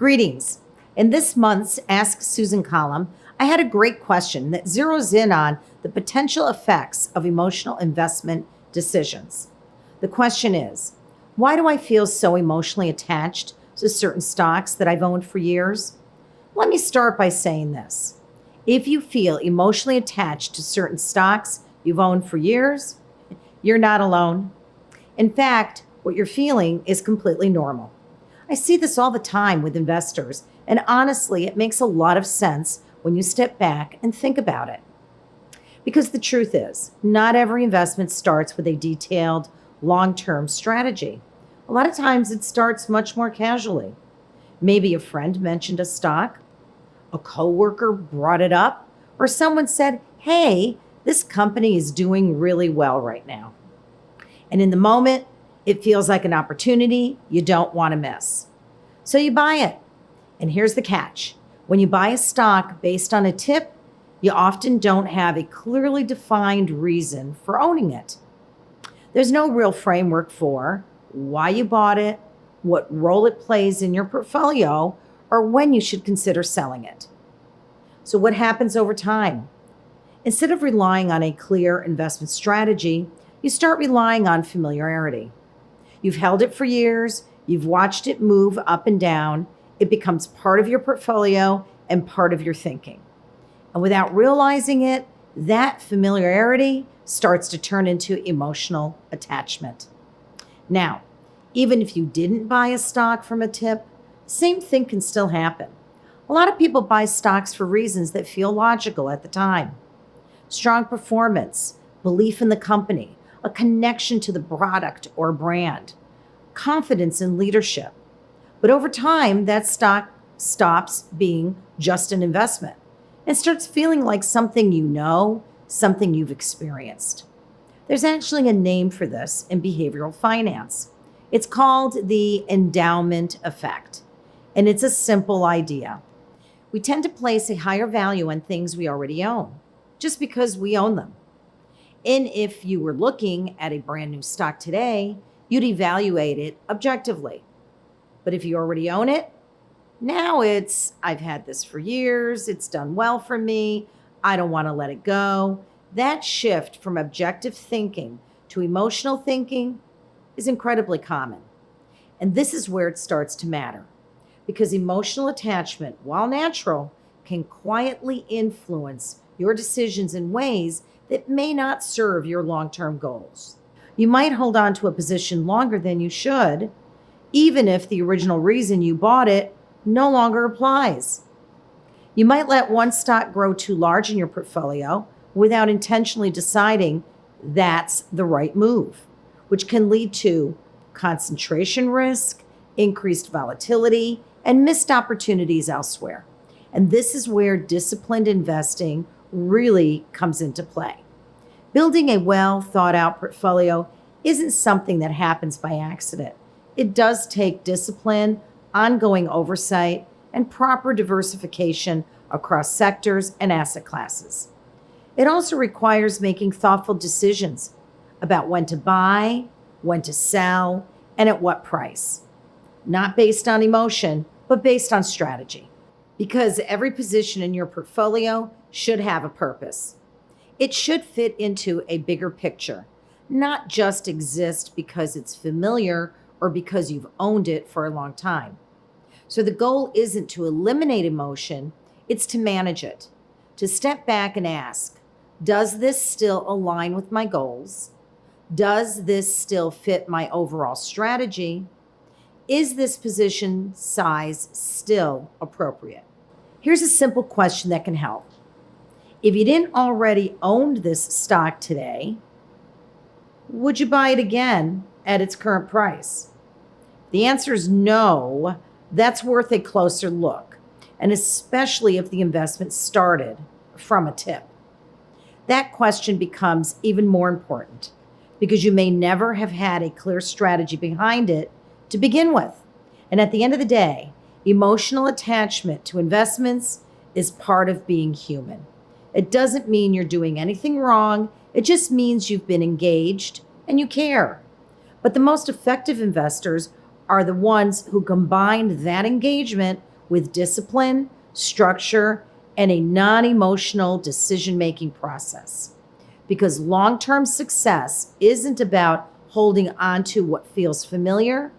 Greetings. In this month's Ask Susan column, I had a great question that zeroes in on the potential effects of emotional investment decisions. The question is, why do I feel so emotionally attached to certain stocks that I've owned for years? Let me start by saying this. If you feel emotionally attached to certain stocks you've owned for years, you're not alone. In fact, what you're feeling is completely normal. I see this all the time with investors, and honestly, it makes a lot of sense when you step back and think about it. Because the truth is, not every investment starts with a detailed, long-term strategy. A lot of times it starts much more casually. Maybe a friend mentioned a stock, a coworker brought it up, or someone said, "Hey, this company is doing really well right now." And in the moment, it feels like an opportunity you don't want to miss. So you buy it. And here's the catch. When you buy a stock based on a tip, you often don't have a clearly defined reason for owning it. There's no real framework for why you bought it, what role it plays in your portfolio, or when you should consider selling it. So what happens over time? Instead of relying on a clear investment strategy, you start relying on familiarity. You've held it for years, you've watched it move up and down, it becomes part of your portfolio and part of your thinking. And without realizing it, that familiarity starts to turn into emotional attachment. Now, even if you didn't buy a stock from a tip, the same thing can still happen. A lot of people buy stocks for reasons that feel logical at the time. Strong performance, belief in the company, a connection to the product or brand, confidence in leadership. But over time, that stock stops being just an investment and starts feeling like something you know, something you've experienced. There's actually a name for this in behavioral finance. It's called the endowment effect, and it's a simple idea. We tend to place a higher value on things we already own, just because we own them. And if you were looking at a brand new stock today, you'd evaluate it objectively. But if you already own it, now it's, I've had this for years, it's done well for me, I don't want to let it go. That shift from objective thinking to emotional thinking is incredibly common. And this is where it starts to matter. Because emotional attachment, while natural, can quietly influence your decisions in ways that may not serve your long-term goals. You might hold on to a position longer than you should, even if the original reason you bought it no longer applies. You might let one stock grow too large in your portfolio without intentionally deciding that's the right move, which can lead to concentration risk, increased volatility, and missed opportunities elsewhere. And this is where disciplined investing really comes into play. Building a well thought out portfolio isn't something that happens by accident. It does take discipline, ongoing oversight, and proper diversification across sectors and asset classes. It also requires making thoughtful decisions about when to buy, when to sell, and at what price. Not based on emotion, but based on strategy. Because every position in your portfolio should have a purpose. It should fit into a bigger picture, not just exist because it's familiar or because you've owned it for a long time. So the goal isn't to eliminate emotion, it's to manage it, to step back and ask, does this still align with my goals? Does this still fit my overall strategy? Is this position size still appropriate? Here's a simple question that can help. If you didn't already own this stock today, would you buy it again at its current price? The answer is no. That's worth a closer look, and especially if the investment started from a tip. That question becomes even more important because you may never have had a clear strategy behind it to begin with. And at the end of the day, emotional attachment to investments is part of being human. It doesn't mean you're doing anything wrong. It just means you've been engaged and you care. But the most effective investors are the ones who combine that engagement with discipline, structure, and a non-emotional decision-making process. Because long-term success isn't about holding on to what feels familiar.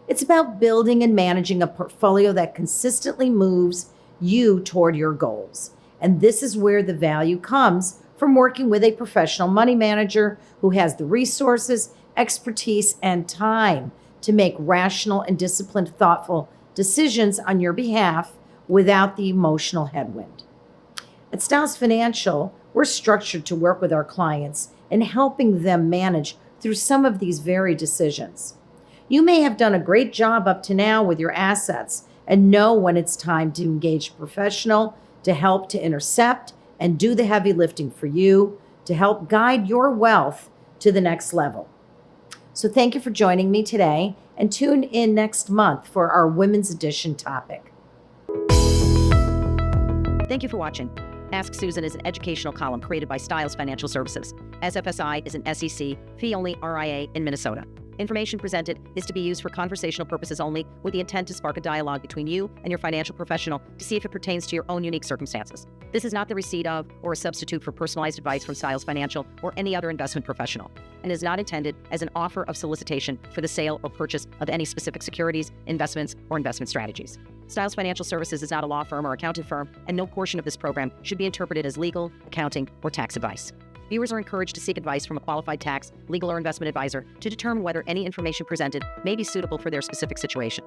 It's about building and managing a portfolio that consistently moves you toward your goals. And this is where the value comes from working with a professional money manager who has the resources, expertise, and time to make rational and disciplined, thoughtful decisions on your behalf without the emotional headwind. At Stiles Financial, we're structured to work with our clients in helping them manage through some of these very decisions. You may have done a great job up to now with your assets and know when it's time to engage a professional to help to intercept and do the heavy lifting for you to help guide your wealth to the next level. So thank you for joining me today, and tune in next month for our Women's Edition topic. Thank you for watching. Ask Susan is an educational column created by Stiles Financial Services. SFSI is an SEC, fee-only RIA in Minnesota. Information presented is to be used for conversational purposes only, with the intent to spark a dialogue between you and your financial professional to see if it pertains to your own unique circumstances. This is not the receipt of or a substitute for personalized advice from Stiles Financial or any other investment professional, and is not intended as an offer of solicitation for the sale or purchase of any specific securities, investments, or investment strategies. Stiles Financial Services is not a law firm or accounting firm, and no portion of this program should be interpreted as legal, accounting, or tax advice. Viewers are encouraged to seek advice from a qualified tax, legal, or investment advisor to determine whether any information presented may be suitable for their specific situation.